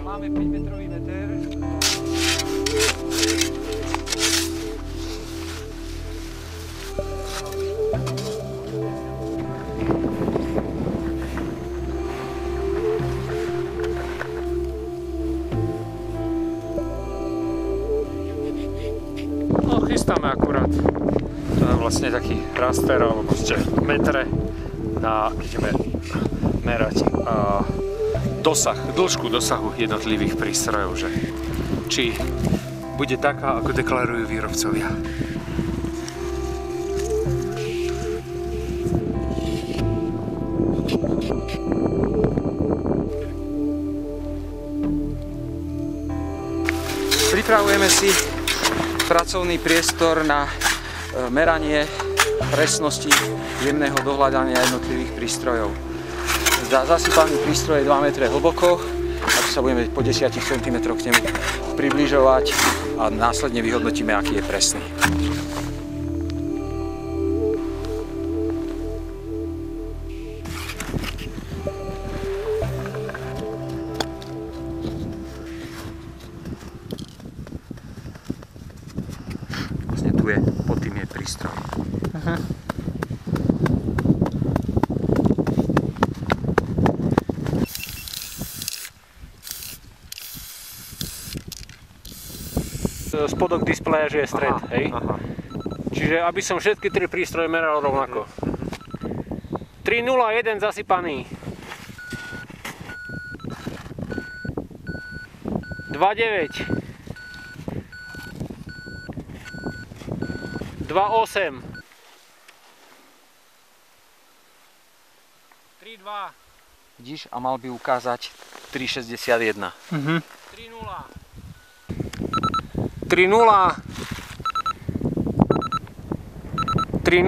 Máme 5-metrový meter. No, chystáme akurát. To je vlastne taký raster, alebo proste metre. Ideme merať dĺžku dosahu jednotlivých prístrojov, že či bude taká, ako deklarujú výrobcovia. Pripravujeme si pracovný priestor na meranie presnosti jemného dohľadania jednotlivých prístrojov. Zasypaný prístroj je 2 metre hlboko, a tu sa budeme po 10 cm k nemu približovať a následne vyhodnotíme, aký je presný. Vlastne tu je, pod tým je prístroj. Spodok displeja, že je stred, hej? Aha. Čiže aby som všetky 3 prístroje meral rovnako. 3.01 zasypaný. 2.9. 2.8. 3.2. Vidíš, a mal by ukázať 3,61. 3.0. 3.0. 3.0.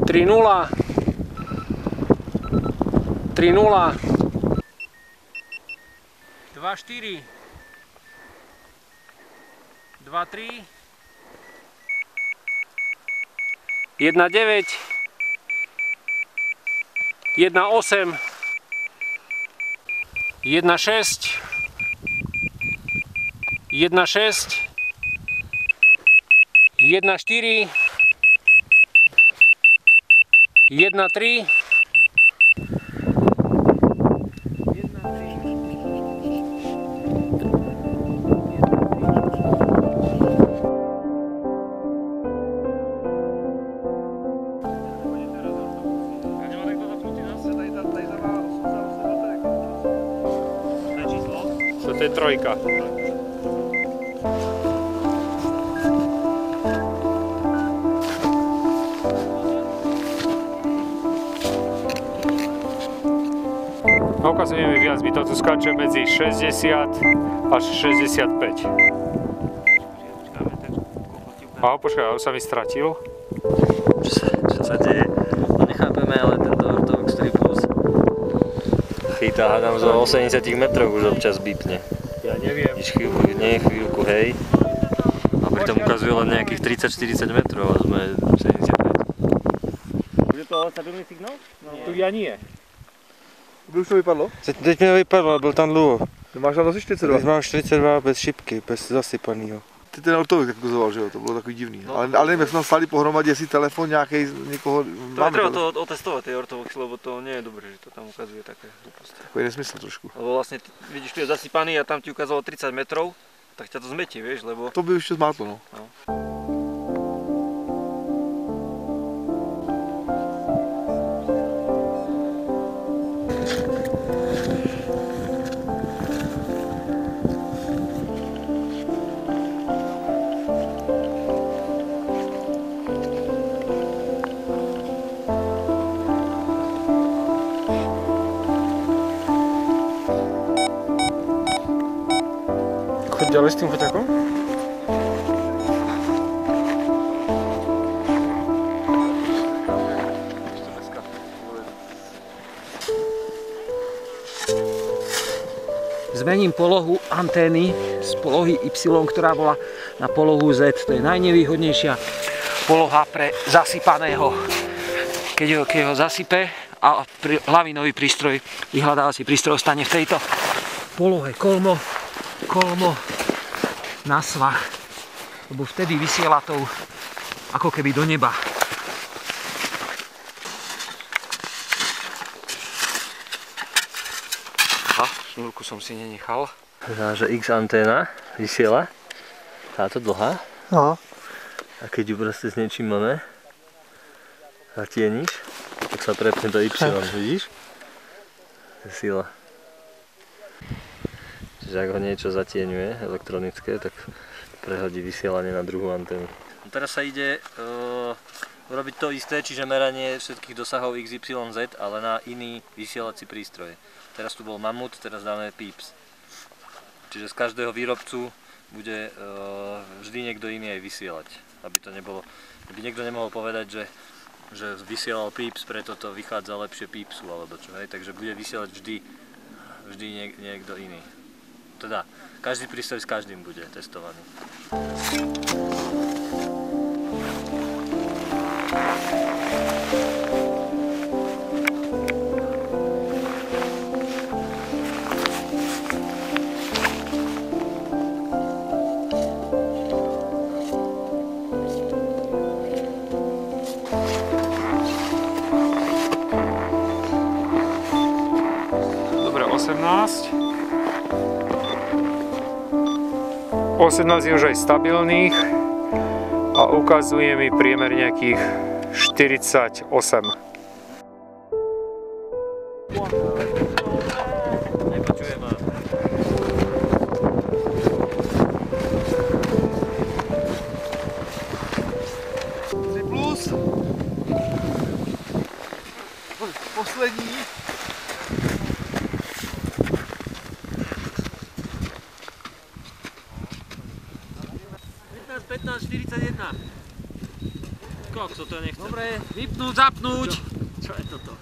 3.0. 3.0. 2.4. 2.3. 1.9. 1.8. 1.6. 1.6. 1.4. 1.3. To je trojka. Ukazuje mi viac, mi to tu skáče medzi 60 až 65. Počkaj, už sa mi stratil. Čo sa deje? No nechápeme, ale tento ortovox 3 plus chytá, hádam zo 80 metrov už občas bípne. Ja neviem. Chvíľku, hej. A pritom ukazuje len nejakých 30-40 metrov a sme 75. Bude to ale stabilný signál? No, tu ja nie. Už to vypadlo? Teď mi nevypadlo, byl tam dlouho. Máš tam asi 42? Teď mám 42 bez šipky, bez zasypanýho. Ty ten ortovek ukazoval, že jo, to bylo takový divný. No, ale nevím, jak jsme tam stali pohromadě, jestli telefon nějaký někoho... To treba to otestovať, tie ortovoxy, lebo to nie je dobré, že to tam ukazuje také hlúposti. Takový nesmysl trošku. Lebo vlastne, vidíš, tu je zasypaný a tam ti ukázalo 30 metrov, tak ťa to zmetie, vieš, lebo... To by ještě zmátlo, no. Choď ďalej s tým foťakom? Zmením polohu antény z polohy Y, ktorá bola na polohu Z. To je najnevýhodnejšia poloha pre zasypaného. Keď ho zasype a hlavinový prístroj, vyhľadávací prístroj ostane v tejto polohe kolmo na svah, lebo vtedy vysiela to ako keby do neba. Aha, šnúrku som si nenechal. Že X anténa vysiela, táto dlhá. No. A keď ju proste s niečím zatieníš, tak sa prepne do Y, vidíš? To je sila. Čiže ak ho niečo zatieňuje elektronické, tak prehodí vysielanie na druhú anténu. Teraz sa ide robiť to isté, čiže meranie všetkých dosahov XYZ, ale na iný vysielací prístroj. Teraz tu bol Mamut, teraz dáme Pips. Čiže z každého výrobcu bude vždy niekto iný aj vysielať. Aby to nebolo, aby niekto nemohol povedať, že vysielal Pips, preto to vychádza lepšie Pipsu alebo čo, hej. Takže bude vysielať vždy niekto iný. Teda, každý prístroj s každým bude testovaný. Dobre, 18 je už aj stabilných a ukazuje mi priemer nejakých 48. Nepočujem ma. Plus. Poslední. 15:41. Kokso, to nechcem. Dobre, vypnúť, zapnúť. Čo je toto?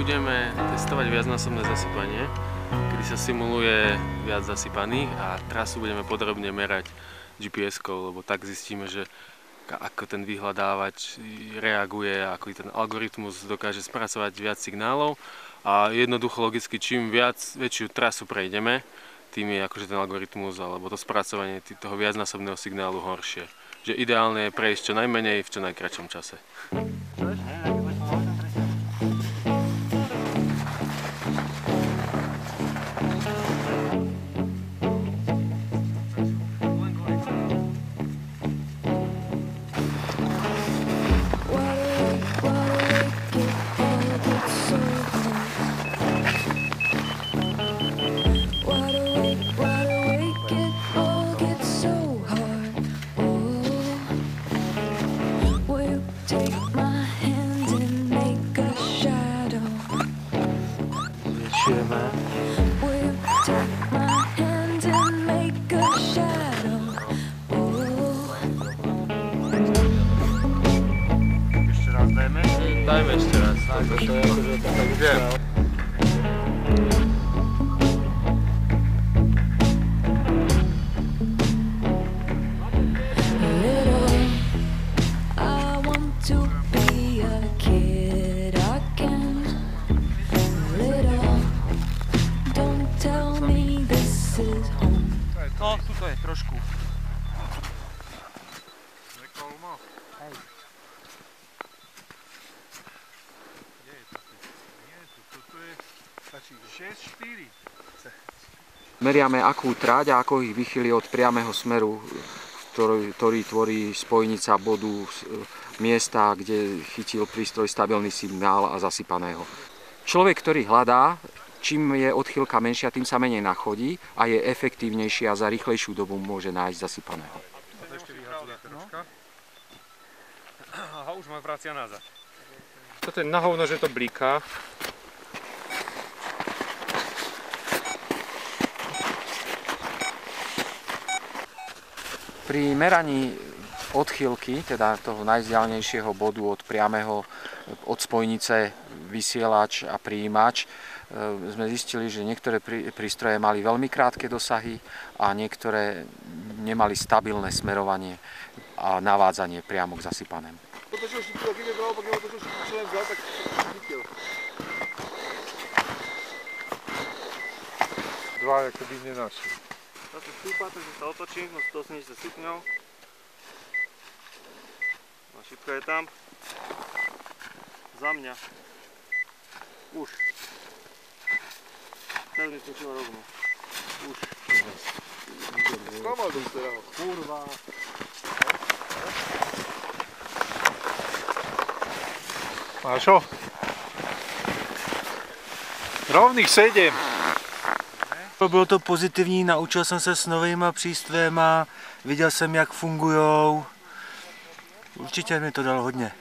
Budeme testovať viacnásobné zasypanie, kedy sa simuluje viac zasypaných a trasu budeme podrobne merať GPS-kou, lebo tak zistíme, že ako ten vyhľadávač reaguje, ako ten algoritmus dokáže spracovať viac signálov a jednoducho logicky čím väčšiu trasu prejdeme, tým je akože ten algoritmus alebo to spracovanie toho viacnásobného signálu horšie. Že ideálne je prejsť čo najmenej v čo najkratšom čase. Dajme ešte raz. No, tu to je trošku. Meriame akú tráť a ako ich vychýli od priameho smeru, ktorý tvorí spojnica bodu miesta, kde chytil prístroj stabilný signál a zasypaného. Človek, ktorý hľadá, čím je odchýlka menšia, tým sa menej nachodí a je efektívnejší a za rýchlejšiu dobu môže nájsť zasypaného. Aha, už ma vracia nazad. Toto je na hovno, že to bliká. Pri meraní odchýlky, teda toho najvzdialenejšieho bodu od priamého, od spojnice vysielač a prijímač, sme zistili, že niektoré prístroje mali veľmi krátke dosahy a niektoré nemali stabilné smerovanie a navádzanie priamo k zasypanému. Otočil štípku, taky nebral, pak jeho otočil štípku čelem vzal, tak chytil. Dva akoby nenašli. Táto stúpa, takže sa otočím na 180 stupňov. A šipka je tam. Za mňa. Už. Teraz mi skočila rovno. Už. Klamal dom teda. Kurva. Mášo? Rovných 7. Bylo to pozitivní, naučil jsem se s novýma přístrojema, viděl jsem, jak fungujou. Určitě mi to dalo hodně.